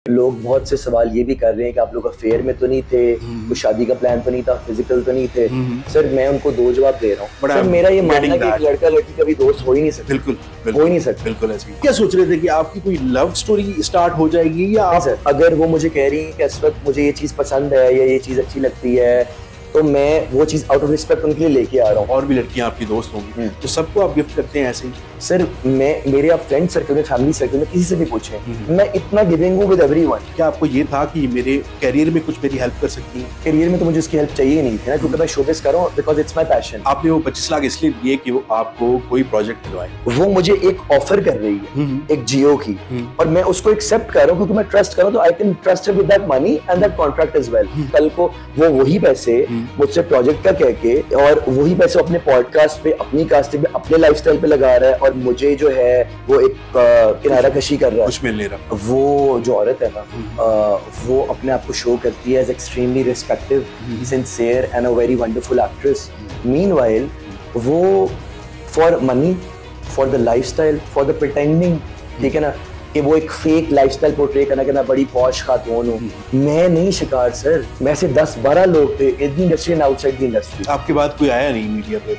लोग बहुत से सवाल ये भी कर रहे हैं कि आप लोग अफेयर में तो नहीं थे, कुछ शादी का प्लान तो नहीं था, फिजिकल तो नहीं थे। सर मैं उनको दो जवाब दे रहा हूँ। सर मेरा ये मानना है कि एक लड़का लड़की कभी दोस्त हो ही नहीं सकते। बिल्कुल हो ही नहीं सकते। बिल्कुल ऐसे। क्या सोच रहे थे कि आपकी कोई लव स्टोरी स्टार्ट हो जाएगी या आप? सर अगर वो मुझे कह रही है कि इस वक्त मुझे ये चीज पसंद है या ये चीज अच्छी लगती है तो मैं वो चीज आउट ऑफ रिस्पेक्ट उनके लिए लेके आ रहा हूँ। और भी लड़कियां आपकी दोस्त होंगी तो सबको आप गिफ्ट करते हैं ऐसे ही? सर मेरे आप फ्रेंड सर्कल में, फैमिली सर्कल में किसी से भी पूछें, मैं इतना गिविंग हूँ विद एवरीवन। क्या आपको ये था कि मेरे करियर में कुछ मेरी हेल्प कर सकती है? करियर में तो मुझे उसकी हेल्प चाहिए नहीं थी ना, क्योंकि मैं शोबिज़ कर रहा हूँ बिकॉज इट्स माय पैशन। आपने वो 25 लाख इसलिए दिए कि वो आपको कोई प्रोजेक्ट दिलवाए? वो मुझे एक ऑफर कर रही है एक जियो की, और मैं उसको एक्सेप्ट कर रहा हूँ क्योंकि मैं ट्रस्ट कर रहा हूँ, तो I can trust with that money and that contract as well. कल को वो वही पैसे मुझसे प्रोजेक्ट का कह के और वही पैसे अपने पॉडकास्ट पे, अपनी कास्टिंग पे, अपने लाइफस्टाइल पे लगा रहा है और मुझे जो है वो एक किनारा कशी कर रहा है, कुछ मिल नहीं रहा। वो जो औरत है ना, वो अपने आप को शो करती है as extremely respective, sincere and a very wonderful actress. Meanwhile वो for money, for the lifestyle, for the pretending, ठीक है ना, कि वो एक फेक लाइफस्टाइल पोर्ट्रे करना कि मैं बड़ी पॉश खातून हूँ। मैं नहीं शिकार सर, मैं से 10-12 लोग थे in the industry and outside the industry. आपके बाद कोई आया नहीं मीडिया पे?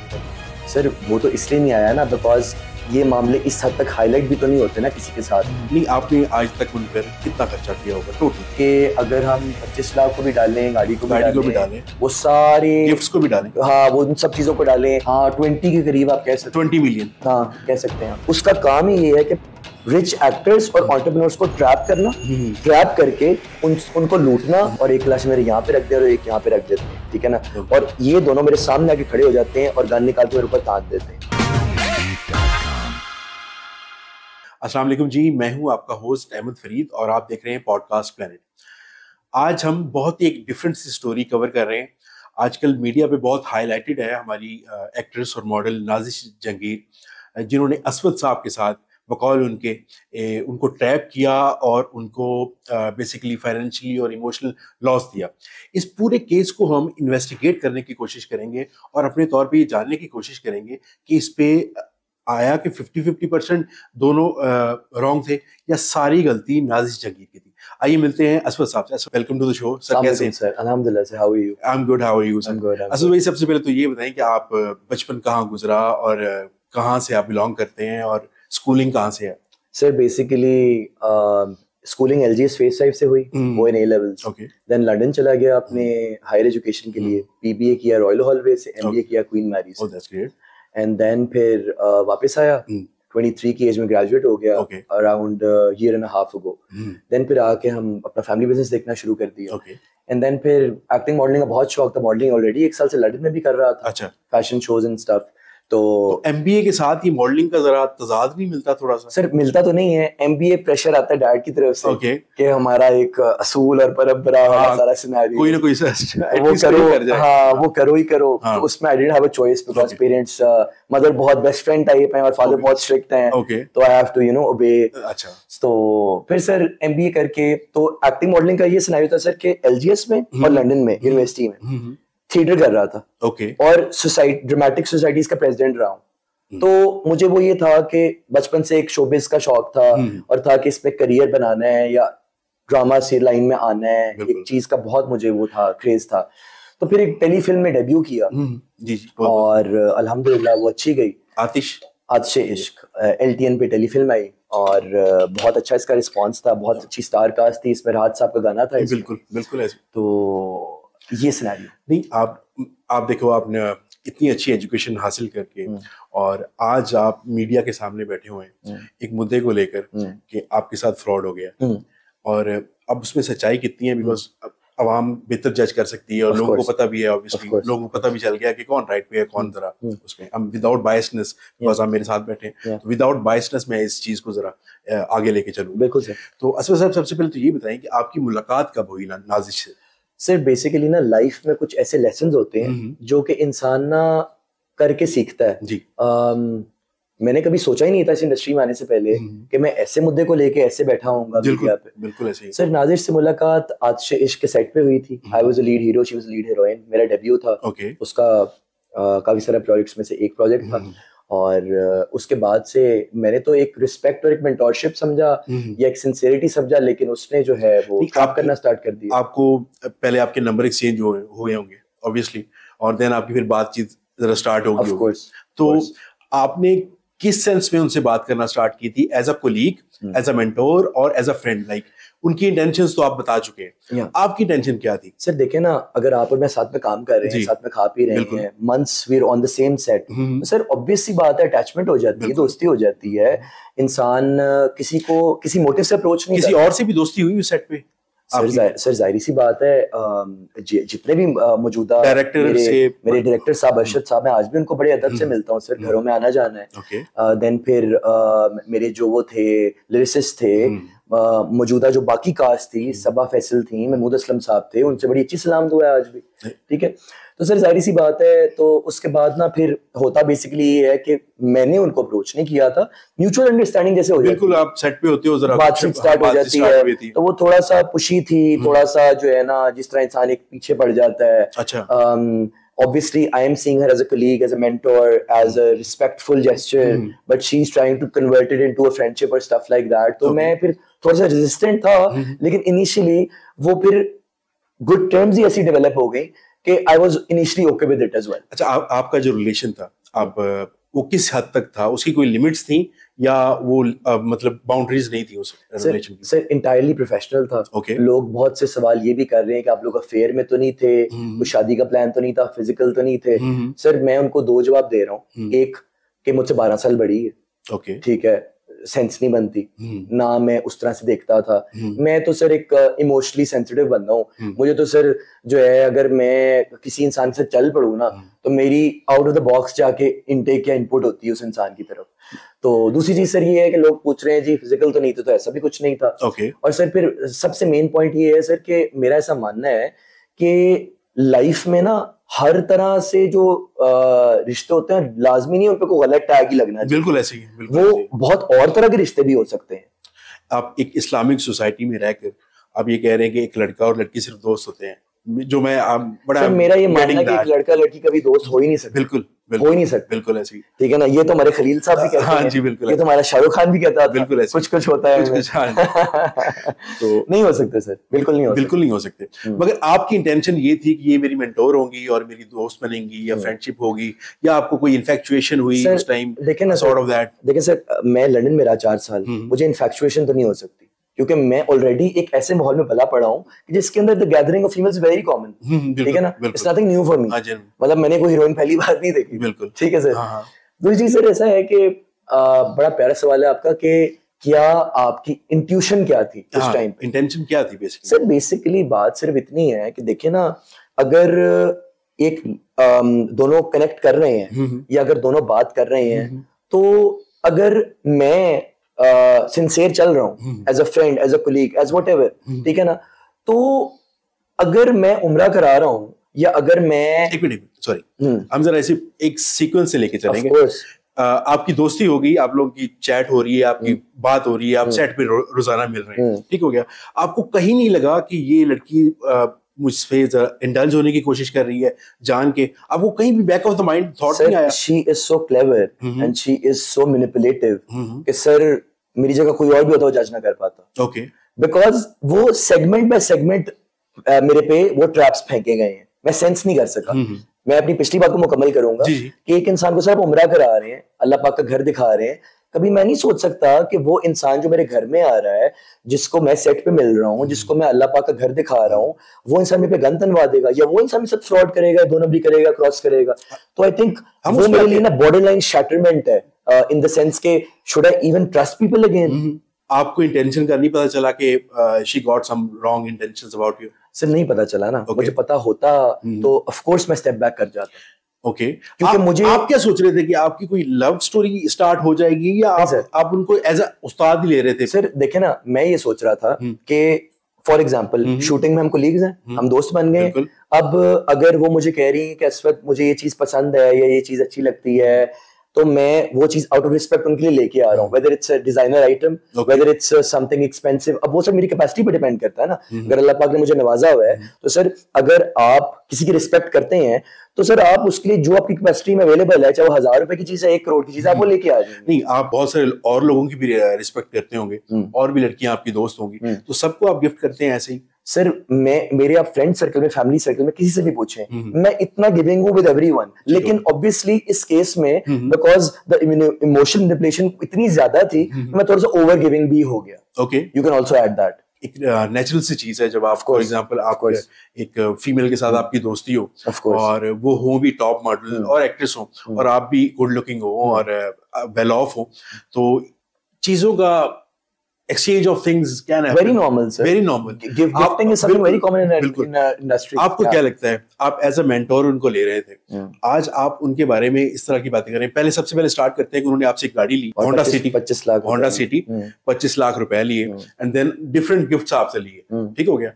सर वो तो इसलिए नहीं आया ना बिकॉज ये मामले इस हद तक हाईलाइट भी तो नहीं होते ना किसी के साथ। नहीं, आपने आज तक उन पर कितना खर्चा किया होगा टोटल? कि अगर हम 25 लाख को भी डालें, गाड़ी को भी डालें, वो सारे गिफ्ट्स को भी डालें, हाँ वो उन सब चीजों को डालें, हाँ 20 के करीब आप कह सकते हैं। 20 मिलियन, हाँ कह सकते हैं। उसका काम ही ये है कि रिच एक्टर्स और एंटरप्रेन्योर्स को ट्रैप करना, ट्रैप करके उनको लूटना, और एक क्लास मेरे यहाँ पे रख दे और एक यहाँ पे रख देते हैं, ठीक है ना, और ये दोनों मेरे सामने आके खड़े हो जाते हैं और गन निकाल के मेरे ऊपर ताक देते हैं। अस्सलाम वालेकुम जी, मैं हूं आपका होस्ट अहमद फरीद और आप देख रहे हैं पॉडकास्ट प्लेनेट। आज हम बहुत ही एक डिफरेंट सी स्टोरी कवर कर रहे हैं। आजकल मीडिया पे बहुत हाईलाइटेड है हमारी एक्ट्रेस और मॉडल नाजिश जंगीर, जिन्होंने असवद साहब के साथ बकौल उनको ट्रैप किया और उनको बेसिकली फाइनेंशियली और इमोशनल लॉस दिया। इस पूरे केस को हम इन्वेस्टिगेट करने की कोशिश करेंगे और अपने तौर पे ये जानने की कोशिश करेंगे कि इस पे आया कि 50-50% दोनों रॉन्ग थे या सारी गलती नाजिश जंगीर की थी। आइए मिलते हैं असवद साहब से। Welcome to the show sir. कैसे हैं सर? अल्हम्दुलिल्लाह sir, how are you? I am good, how are you sir? Aswad भाई, सबसे पहले तो ये बताएं कि आप बचपन कहाँ गुजरा और कहाँ से आप बिलोंग करते हैं और स्कूलिंग कहाँ से है? Sir basically schooling LGS phase 5 से हुई, वो in A levels। Then London चला गया अपने हायर एजुकेशन के लिए, PBA किया रॉयल हॉलवे से, MBA किया क्वीन मैरी से। Oh that's great. And then फिर वापस आया, 23 की एज में ग्रेजुएट हो गया, around year and a half ago। देन फिर आके हम अपना फैमिली बिजनेस देखना शुरू कर दिया। एंड देन फिर एक्टिंग मॉडलिंग का बहुत शौक था। मॉडलिंग ऑलरेडी 1 साल से लंदन में भी कर रहा था। अच्छा। Fashion shows and stuff. तो MBA के साथ ही मॉडलिंग का जरा तजाद नहीं मिलता थोड़ा सा? सर मिलता तो नहीं है, MBA प्रेशर आता है डैड की तरफ से कि हमारा एक असूल और परंपरा वाला सारा सिनेरियो, कोई ना कोई वो करो, हाँ वो करो ही करो। तो उसमें I didn't have a choice because parents, mother बहुत बेस्ट फ्रेंड टाइप है और फादर बहुत स्ट्रिक्ट हैं, तो आई हैव टू ओबे। अच्छा। तो फिर सर MBA करके तो एक्टिंग मॉडलिंग का ये सिनेरियो था सर कि LGS में और लंदन में यूनिवर्सिटी में थिएटर कर रहा था। और सोसाइटी, ड्रामेटिक सोसाइटीज का प्रेसिडेंट रहा हूँ। तो मुझे वो ये था कि बचपन से एक शोबिज का शौक था और था कि इसमें करियर बनाना है या ड्रामा से लाइन में आना है, एक चीज का बहुत मुझे वो था, क्रेज था। तो फिर एक टेलीफिल्म में डेब्यू किया जी, और अल्हम्दुलिल्लाह वो अच्छी गई। आतिश इश्क LTN पे टेलीफिल्म आई और बहुत अच्छा इसका रिस्पॉन्स था, बहुत अच्छी स्टार कास्ट थी इसमें, राहत साहब का गाना था। बिल्कुल ऐसे। तो ये सिनेरियो नहीं, आप देखो, आपने इतनी अच्छी एजुकेशन हासिल करके और आज आप मीडिया के सामने बैठे हुए हैं एक मुद्दे को लेकर कि आपके साथ फ्रॉड हो गया, और अब उसमें सच्चाई कितनी है बिकॉज अवाम बेहतर जज कर सकती है और लोगों को पता भी है, ऑब्वियसली लोगों को पता भी चल गया कि कौन राइट पे है कौन जरा उसमें। हम विदाउट बायसनेस, बिकॉज आप मेरे साथ बैठे हैं, तो विदाउट बायसनेस मैं इस चीज को जरा आगे लेके चलूँ। बिल्कुल सर। तो असफर साहब, सबसे पहले तो ये बताएं कि आपकी मुलाकात कब हुई नाजिश से? सर बेसिकली ना लाइफ में कुछ ऐसे लेसन्स होते हैं जो कि इंसान ना करके सीखता है जी। मैंने कभी सोचा ही नहीं था इस इंडस्ट्री में आने से पहले कि मैं ऐसे मुद्दे को लेके ऐसे बैठा हूँगा मीडिया पे। बिल्कुल ऐसे ही। सर नाजिश से मुलाकात आतिश इश्क के सेट पे हुई थी। I was a lead hero, she was lead heroine. मेरा डेब्यू था। उसका काफी सारे प्रोजेक्ट्स में से एक प्रोजेक्ट था और उसके बाद से मैंने तो एक रिस्पेक्ट और एक मेंटोरशिप समझा या एक सिंसियरिटी समझा, लेकिन उसने जो है वो ट्रैप करना स्टार्ट कर दिया। आपको पहले आपके नंबर एक्सचेंज हुए होंगे ऑब्वियसली, और देन आपकी फिर बातचीत जरा स्टार्ट होगी। Of course. तो आपने किस सेंस में उनसे बात करना स्टार्ट की थी? As a colleague, as a mentor और एज अ फ्रेंड? लाइक उनकी इंटेंशंस तो आप बता चुके हैं, आपकी इंटेंशन क्या थी? सर देखिए ना, अगर आप और मैं साथ में काम कर रहे हैं, साथ में खा पी रहे हैं, months we are on the same set, sir obvious सी बात है, अटैचमेंट हो जाती है, दोस्ती हो जाती है। इंसान किसी को किसी मोटिव से अप्रोच नहीं, किसी और से भी दोस्ती हुई उस सेट पे? सर जाहिर सी बात है, जितने भी मौजूदा डायरेक्टर मेरे डायरेक्टर साहब, अरशद साहब, मैं आज भी उनको बड़े अदब से मिलता हूँ सर, घरों में आना जाना है। देन फिर मेरे जो वो थे लिरिसिस्ट थे, मौजूदा जो बाकी कास्ट थी, सबा फैसल थी, महमूद असलम साहब थे, उनसे बड़ी अच्छी सलाम दुआ है आज भी, ठीक है। तो सर जाहिर सी बात है, तो उसके बाद ना फिर होता बेसिकली ये है कि मैंने उनको अप्रोच नहीं किया था, म्यूचुअल अंडरस्टैंडिंग जैसे हो जाती है, बिल्कुल आप सेट पे होते हो, जरा बातचीत स्टार्ट हो जाती है, तो वो थोड़ा सा पुशी थी, थोड़ा सा जो है ना, जिस तरह इंसान एक पीछे पड़ जाता है। अच्छा। Obviously, I am seeing her as a colleague, as a mentor, as a respectful gesture, but she's trying to convert it into a friendship or stuff like that. तो मैं फिर थोड़ा सा resistant था, लेकिन initially वो फिर good terms ही ऐसी develop हो गई कि I was initially okay with it as well. अच्छा, आपका जो relation था, आप वो किस हद तक था? उसकी कोई लिमिट्स थी या वो मतलब बाउंड्रीज नहीं थी उस रिलेशन की? सर इंटायरली प्रोफेशनल था। लोग बहुत से सवाल ये भी कर रहे हैं कि आप लोग अफेयर में तो नहीं थे, कोई शादी का प्लान तो नहीं था, फिजिकल तो नहीं थे। सर मैं उनको दो जवाब दे रहा हूँ, एक कि मुझसे 12 साल बड़ी है, ठीक है, सेंस नहीं बनती ना, मैं उस तरह से देखता था। मैं तो सर एक इमोशनली सेंसिटिव बंदा हूँ, मुझे तो सर जो है, अगर मैं किसी इंसान से चल पड़ूँ ना, तो मेरी आउट ऑफ द बॉक्स जाके इनटेक या इनपुट होती है उस इंसान की तरफ। तो दूसरी चीज सर ये है कि लोग पूछ रहे हैं जी फिजिकल तो नहीं थे, तो ऐसा भी कुछ नहीं था। और सर फिर सबसे मेन पॉइंट ये है सर कि मेरा ऐसा मानना है कि लाइफ में ना हर तरह से जो रिश्ते होते हैं, लाजमी नहीं उन पे कोई गलत टैग ही लगना चाहिए। बिल्कुल ऐसे ही, वो बहुत और तरह के रिश्ते भी हो सकते हैं। आप एक इस्लामिक सोसाइटी में रहकर आप ये कह रहे हैं कि एक लड़का और लड़की सिर्फ दोस्त होते हैं, जो मैं बड़ा मेरा ये मानना है कि एक लड़का लड़की कभी दोस्त हो ही नहीं सकता। बिल्कुल हो ही नहीं सकता, बिल्कुल ऐसे ही, ठीक है ना। ये तो हमारे खलील साहब भी कहते हैं, हाँ जी बिल्कुल, ये तो हमारा शाहरुख खान भी कहता था, बिल्कुल ऐसे, कुछ होता है, तो नहीं हो सकते सर, बिल्कुल नहीं हो सकते। मगर आपकी इंटेंशन ये थी कि ये मेरी मेंटोर होंगी और मेरी दोस्त बनेंगी या फ्रेंडशिप होगी, या आपको कोई इन्फेक्चुएशन हुई उस टाइम? देखें ना सॉर्ट ऑफ दैट। देखें सर, मैं लंदन में रहा 4 साल, मुझे इन्फेक्चुएशन तो नहीं हो सकती, क्योंकि मैं ऑलरेडी एक ऐसे माहौल में भला पड़ा हूँ जिसके अंदर the gathering of females very common, ठीक है ना, it's nothing new for me. मतलब मैंने कोई हीरोइन पहली बार नहीं देखी, बिल्कुल, ठीक है सर। दूसरी चीज सर ऐसा है कि बड़ा प्यारा सवाल है आपका कि क्या आपकी इंट्यूशन क्या थी उस टाइम, इंटेंशन क्या थी बेसिकली? सर बेसिकली बात सिर्फ इतनी है कि देखिए ना, अगर एक दोनों कनेक्ट कर रहे हैं या अगर दोनों बात कर रहे हैं, तो अगर मैं सिंसियर चल रहा हूँ as a friend, as a colleague, as whatever, ठीक है ना, तो अगर मैं उम्रा करा रहा हूँ या अगर मैं एक मिनट सॉरी, हम जरा ऐसे एक सीक्वेंस से लेके चलेंगे। आपकी दोस्ती हो गई, आप लोगों की चैट हो रही है, आपकी बात हो रही है, आप सेट पे रोजाना मिल रहे हैं, ठीक हो गया। आपको कहीं नहीं लगा कि ये लड़की मुझसे इंडल्ज होने की कोशिश कर रही है जान के? आपको कहीं भी back of the mind thought नहीं आया? She is so clever and she is so manipulative कि सर मेरी जगह कोई और भी होता, वो जज ना कर पाता। ओके, बिकॉज वो सेगमेंट बाय सेगमेंट मेरे पे वो ट्रैप्स फेंके गए हैं, मैं सेंस नहीं कर सका। मैं अपनी पिछली बात को मुकम्मल करूंगा कि एक इंसान को सिर्फ उम्रा करा रहे हैं, अल्लाह पाक का घर दिखा रहे हैं, कभी मैं नहीं सोच सकता कि वो इंसान जो मेरे घर में आ रहा है, जिसको मैं सेट पे मिल रहा हूँ, जिसको मैं अल्लाह पाक का घर दिखा रहा हूँ, वो इंसान मेरे पे गन तनवा देगा या वो इंसान मेरे साथ फ्रॉड करेगा, दो नंबरी करेगा, क्रॉस करेगा। तो आई थिंक वो मेरे लिए ना बॉर्डर लाइन शैटरमेंट है, इन द सेंस के should I even trust people again. आपको इंटेंशन का नहीं पता चला कि she got some wrong intentions about you? Sir नहीं पता चला ना, मुझे पता होता तो ऑफ कोर्स मैं स्टेप बैक कर जाता। ओके, क्योंकि मुझे आप क्या सोच रहे थे कि आपकी कोई लव स्टोरी स्टार्ट हो जाएगी या आप उनको एज अ उस्ताद ही ले रहे थे? सर देखे ना, मैं ये सोच रहा था कि फॉर एग्जाम्पल शूटिंग में हम कोलीग्स हैं, हम दोस्त बन गए। अब अगर वो मुझे कह रही है कि असवद मुझे ये चीज पसंद है या ये चीज अच्छी लगती है, तो मैं वो चीज आउट ऑफ रिस्पेक्ट उनके लिए लेके आ रहा हूँ, whether it's designer item, whether it's something expensive. अब वो सब मेरी कैपेसिटी पे डिपेंड करता है ना। अगर अल्लाह पाक ने मुझे नवाजा हुआ है तो सर अगर आप किसी की रिस्पेक्ट करते हैं तो सर आप उसके लिए जो आपकी कैपेसिटी में अवेलेबल है, चाहे वो 1000 रुपए की चीज है, 1 करोड़ की चीज है, आप वो लेके आ जाएंगे। नहीं, आप बहुत सारे और लोगों की भी रिस्पेक्ट करते होंगे, और भी लड़कियां आपकी दोस्त होंगी, तो सबको आप गिफ्ट करते हैं ऐसे ही? सर मेरे आप फ्रेंड सर्कल में, फैमिली सर्कल में किसी से भी पूछें, मैं इतना गिविंग हूँ विद एवरीवन, लेकिन ऑब्वियसली इस केस में बिकॉज द इमोशन मैनिपुलेशन इतनी ज्यादा थी, मैं थोड़ा सा ओवर गिविंग भी हो गया। Okay, you can also add that. एक नेचुरल सी चीज है जब आप फॉर एग्जांपल आप एक फीमेल के साथ आपकी दोस्ती हो और वो हो भी टॉप मॉडल और एक्ट्रेस हो और आप भी गुड लुकिंग हो और वेल ऑफ हो, तो चीजों का exchange of things can happen. Very normal, sir. Very normal. Gifting is something very common in industry. आपको क्या लगता है, आप एज अ मेंटोर उनको ले रहे थे, आज आप उनके बारे में इस तरह की बातें करें? पहले सबसे पहले स्टार्ट करते हैं कि उन्होंने आपसे एक गाड़ी ली, Honda City 25 lakh, Honda City 25 lakh रुपए लिए, एंड देन डिफरेंट गिफ्ट्स आपसे लिए, ठीक हो गया।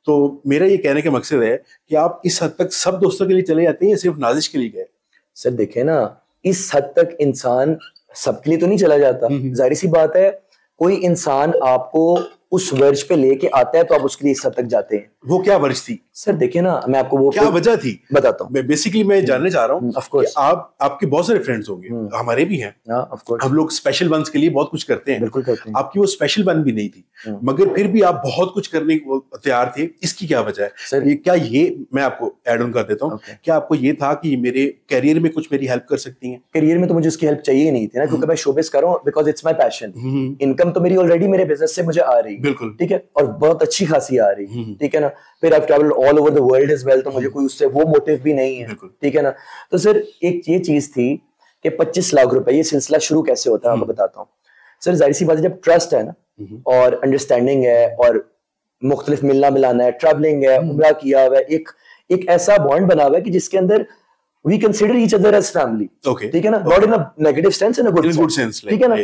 तो मेरा ये कहने का मकसद है कि आप इस हद तक सब दोस्तों के लिए चले जाते हैं या सिर्फ नाजिश के लिए गए? सर देखे ना, इस हद तक इंसान सबके लिए तो नहीं चला जाता। जाहिर सी बात है, कोई इंसान आपको उस वर्ज पे लेके आता है तो आप उसके लिए इस हद तक जाते हैं। वो क्या वर्ज थी सर? देखिए ना, मैं आपको वो क्या वजह थी बताता हूँ। बेसिकली मैं जानना चाह रहा हूँ कि आपके बहुत सारे फ्रेंड्स होंगे, हमारे भी हैं, हम लोग स्पेशल वंस के लिए बहुत कुछ करते हैं, बिल्कुल करते हैं। आपकी वो स्पेशल वन भी नहीं थी, मगर फिर भी आप बहुत कुछ करने को तैयार थे, इसकी क्या वजह है सर? क्या ये मैं आपको एड ऑन कर देता हूँ, क्या आपको ये था कि मेरे करियर में कुछ मेरी हेल्प कर सकती हैं? करियर में तो मुझे उसकी हेल्प चाहिए नहीं थी ना, क्योंकि मैं शोबिज़ कर रहा हूँ because it's my passion. Income तो मेरी ऑलरेडी मेरे बिजनेस से मुझे आ रही है, बिल्कुल ठीक है, और बहुत अच्छी खासी आ रही है, ठीक है ना। फिर I've traveled all over the world as well, तो मुझे कोई उससे वो मोटिव भी नहीं है, ठीक है ना। तो सर एक ये चीज थी कि 25 लाख रुपए, ये सिलसिला शुरू कैसे होता है आपको बताता हूँ। सर जाहिर सी बात है, जब ट्रस्ट है ना और अंडरस्टैंडिंग है और मुख्तलिफ मिलना मिलाना है, ट्रैवलिंग है, उम्रा किया हुआ है, एक ऐसा बॉन्ड बना हुआ है कि जिसके अंदर we consider each other as family, ठीक है ना, not in a negative sense, in a good sense, ठीक है ना।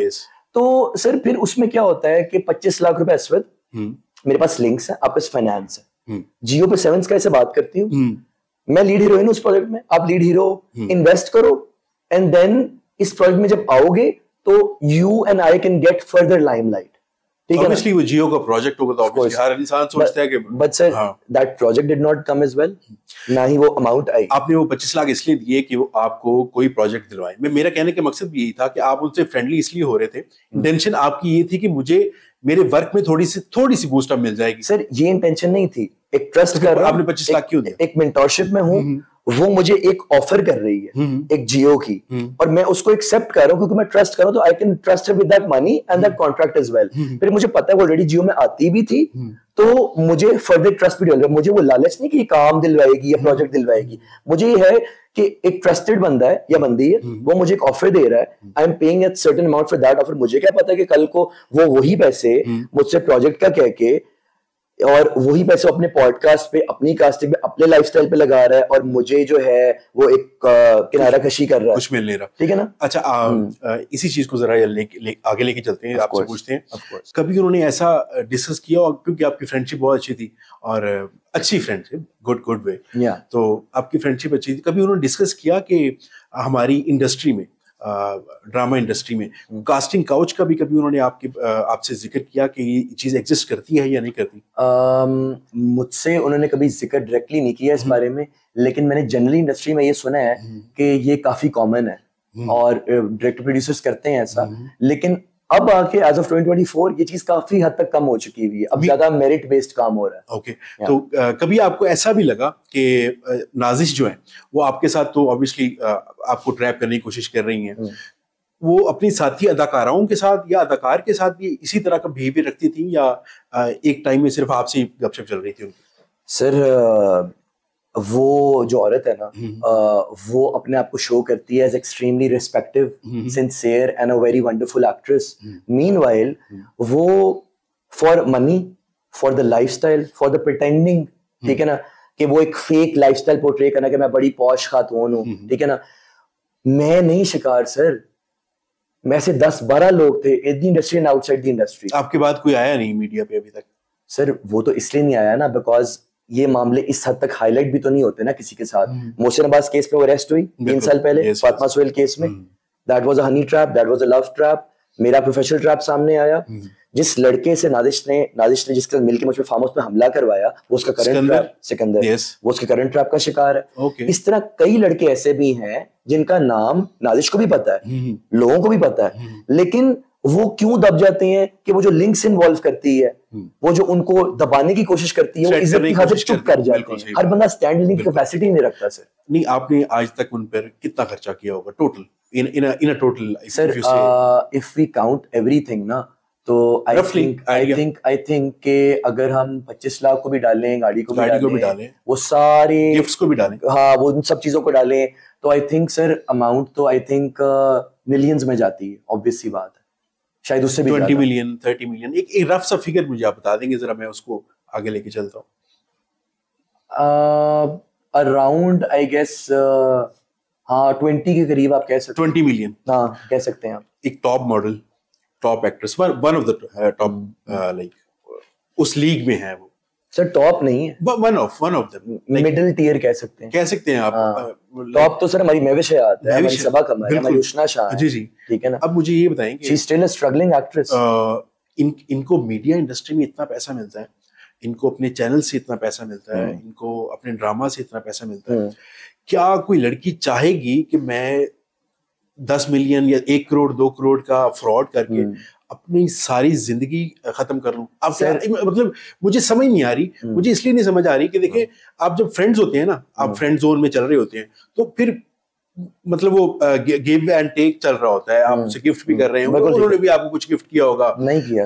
तो सर फिर उसमें क्या होता है कि 25 लाख रुपए अस्वद, मेरे पास लिंक्स है, आपके पास फाइनेंस है, जियो पे 7 स्काई से बात करती हूँ, मैं लीड हीरोइन उस प्रोजेक्ट में, आप लीड हीरो, इन्वेस्ट करो, एंड देन इस प्रोजेक्ट में जब आओगे तो you and I can get further limelight, ठीक है। ऑब्वियसली वो जियो का प्रोजेक्ट होगा तो ऑब्वियसली हर इंसान सोचता है कि but sir that project did not come as well, ना ही वो अमाउंट आई। आपने वो 25 लाख इसलिए दिए कि वो आपको कोई प्रोजेक्ट दिलवाए। मेरा कहने का मकसद भी यही था कि आप उनसे फ्रेंडली इसलिए हो रहे थे, इंटेंशन आपकी ये थी कि मुझे मेरे वर्क में थोड़ी सी बूस्टअप मिल जाएगी। सर ये इंटेंशन नहीं थी, एक ट्रस्ट कर रहा हूं, आपने 25 लाख क्यों दिया? एक मेंटरशिप में हूँ, वो मुझे एक ऑफर कर रही है एक जियो की, और मैं उसको एक्सेप्ट कर रहा हूँ क्योंकि मैं ट्रस्ट कर रहा हूँ, तो I can trust with that money and that contract as well. फिर मुझे पता है वो ऑलरेडी जियो में आती भी थी, तो मुझे फर्दर ट्रस्ट भी डेवलप, मुझे वो लालच नहीं कि ये काम दिलवाएगी या प्रोजेक्ट दिलवाएगी, मुझे ये है कि एक ट्रस्टेड बंदा है या बंदी है, वो मुझे एक ऑफर दे रहा है, I am paying at certain amount for that offer. मुझे क्या पता है कि कल को वो वही पैसे मुझसे प्रोजेक्ट का कह के और वही पैसे अपने पॉडकास्ट पे, अपनी कास्टिंग पे, अपने लाइफस्टाइल पे लगा रहा है, और मुझे जो है वो एक किनारा कशी कर रहा है, कुछ मिल नहीं रहा, ठीक है ना। अच्छा, इसी चीज को जरा आगे लेके चलते हैं, आपसे पूछते हैं, कभी उन्होंने ऐसा डिस्कस किया, और क्योंकि आपकी फ्रेंडशिप बहुत अच्छी थी और अच्छी फ्रेंडशिप, गुड वे, तो आपकी फ्रेंडशिप अच्छी थी, कभी उन्होंने डिस्कस किया कि हमारी इंडस्ट्री में, ड्रामा इंडस्ट्री में कास्टिंग काउच का भी कभी उन्होंने आपसे जिक्र किया कि ये चीज एग्जिस्ट करती है या नहीं करती? मुझसे उन्होंने कभी जिक्र डायरेक्टली नहीं किया इस बारे में, लेकिन मैंने जनरली इंडस्ट्री में ये सुना है कि ये काफी कॉमन है और डायरेक्टर प्रोड्यूसर्स करते हैं ऐसा, लेकिन अब आके एज ऑफ 2024 ये चीज काफी हद तक कम हो चुकी हुई है, अब ज्यादा मेरिट बेस्ड काम हो रहा है। ओके, तो कभी आपको ऐसा भी लगा कि नाजिश जो है वो आपके साथ, तो ऑब्वियसली आपको ट्रैप करने की कोशिश कर रही हैं, वो अपनी साथी अदाकाराओं के साथ या अदाकार के साथ भी इसी तरह का बिहेवियर रखती थी, या एक टाइम में सिर्फ आपसे ही गपशप चल रही थी उनकी? सर वो जो औरत है ना, वो अपने आप को शो करती है as extremely respective, sincere and a very wonderful actress. Meanwhile वो for money, for the lifestyle, for the pretending, ठीक है ना, कि वो एक फेक लाइफस्टाइल पोर्ट्रे करना कि मैं बड़ी पॉश खातून हूँ, ठीक है ना। मैं नहीं शिकार सर, मैं से 10-12 लोग थे in the industry and outside the industry. आपके बाद कोई आया नहीं मीडिया पे अभी तक? सर वो तो इसलिए नहीं आया ना बिकॉज ये मामले इस हद तक हाईलाइट भी तो नहीं होते ना किसी के साथ। मोहसिन अब्बास केस पे वो अरेस्ट हुई 3 साल पहले, फातिमा सोहेल केस में, that was a honey trap, that was a love trap. मेरा प्रोफेशनल ट्रैप सामने आया। जिस लड़के से नादिश ने जिसके साथ मिलकर मुझ पे फार्म हाउस पे हमला करवाया, वो उसका करंट ट्रैप, सिकंदर, वो उसके करंट ट्रैप का शिकार है। इस तरह कई लड़के ऐसे भी हैं जिनका नाम नादिश को भी पता है, लोगों को भी पता है, लेकिन वो क्यों दब जाते हैं कि वो जो लिंक्स इन्वॉल्व करती है, वो जो उनको दबाने की कोशिश करती है, वो इज्जत की खातिर चुप कर जाते हैं। हर बंदा स्टैंड लेने की कैपेसिटी नहीं रखता सर। नहीं, आपने आज तक उन पर कितना खर्चा किया होगा total, in a total sir? If we count everything ना, तो आई थिंक के अगर हम 25 लाख को भी डालें, गाड़ी को भी डालें, वो सारे गिफ्ट्स को भी डालें, हाँ, वो उन सब चीजों को डालें, तो आई थिंक सर अमाउंट तो आई थिंक मिलियंस में जाती है, ऑब्वियस सी बात है। शायद उससे भी 20 मिलियन 30 मिलियन, एक रफ सा फिगर मुझे आप बता देंगे जरा, मैं उसको आगे लेके चलता हूँ। अराउंड आई गेस हाँ 20 के करीब आप कह सकते हैं। 20 मिलियन, हाँ कह सकते हैं आप। एक top model, top actress, one of the top, like उस लीग में है वो। सर टॉप नहीं है, one of them, middle tier कह सकते हैं आप। टॉप तो सर हमारी महविश हयात है, हमारी सबा कमर है, हमारी उष्ना शाह है। जी जी, ठीक है ना। अब मुझे ये बताएं कि she is still a struggling actress. इनको मीडिया इंडस्ट्री में इतना पैसा मिलता है, इनको अपने चैनल से इतना पैसा मिलता है, इनको अपने ड्रामा से इतना पैसा मिलता है, क्या कोई लड़की चाहेगी कि मैं 10 मिलियन या 1 करोड़ 2 करोड़ का फ्रॉड करके अपनी सारी जिंदगी खत्म कर लूं? आप मतलब मुझे समझ नहीं आ रही, मुझे इसलिए नहीं समझ आ रही कि देखिए, आप जब फ्रेंड्स होते हैं ना, आप फ्रेंड जोन में चल रहे होते हैं, तो फिर मतलब वो गिव एंड टेक चल रहा होता है, आप उसे गिफ्ट भी कर रहे हैं, उन्होंने भी आपको कुछ गिफ्ट किया होगा, नहीं किया,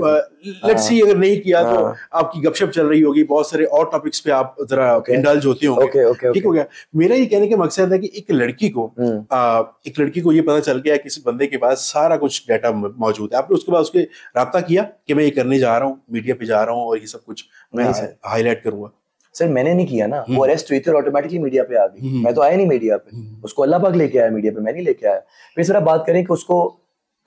लेट्स सी अगर नहीं किया तो आपकी गपशप चल रही होगी, बहुत सारे और टॉपिक्स पे आप जरा इंडल्ज होते होंगे, ठीक हो गया। मेरा ये कहने का मकसद है कि एक लड़की को ये पता चल गया किसी बंदे के पास सारा कुछ डाटा मौजूद है, आपने उसके बाद उसके राब्ता किया कि मैं ये करने जा रहा हूँ, मीडिया पे जा रहा हूँ और ये सब कुछ मैं हाईलाइट करूंगा? सर मैंने नहीं किया ना, वो अरेस्ट हुई थी और ऑटोमेटिकली मीडिया पे आ गई। मैं तो आया नहीं मीडिया पे, उसको अल्लाह पाक लेके आया मीडिया पे, मैं नहीं लेके आया। फिर सर आप बात करें कि उसको